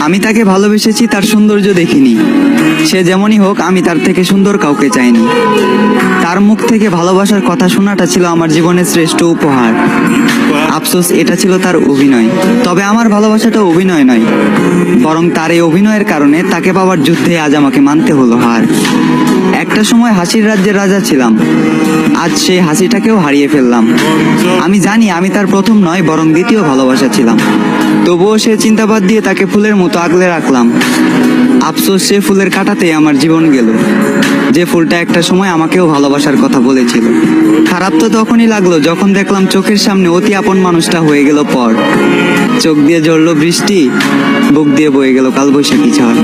আমি তাকে ভালোবেসেছি তার সৌন্দর্য দেখিনি। সে যেমনই হোক, আমি তার থেকে সুন্দর কাউকে চাইনি। তার মুখ থেকে ভালোবাসার কথা শোনাটা ছিল আমার জীবনের শ্রেষ্ঠ উপহার। আফসোস, এটা ছিল তার অভিনয়। তবে আমার ভালোবাসাটা অভিনয় নয়, বরং তার এই অভিনয়ের কারণে তাকে পাওয়ার যুদ্ধে আজ আমাকে মানতে হলো হার। একটা সময় হাসির রাজ্যের রাজা ছিলাম, আজ সেই হাসিটাকেও হারিয়ে ফেললাম। আমি জানি আমি তার প্রথম নয়, বরং দ্বিতীয় ভালোবাসা ছিলাম। তবুও সে চিন্তাবাদ দিয়ে তাকে ফুলের মতো আগলে রাখলাম। আফসোস, সে ফুলের কাঁটাতেই আমার জীবন গেল, যে ফুলটা একটা সময় আমাকেও ভালোবাসার কথা বলেছিল। খারাপ তো তখনই লাগলো যখন দেখলাম চোখের সামনে অতি আপন মানুষটা হয়ে গেল পর। চোখ দিয়ে ঝরলো বৃষ্টি, বুক দিয়ে বয়ে গেল কালবৈশাখী ঝড়।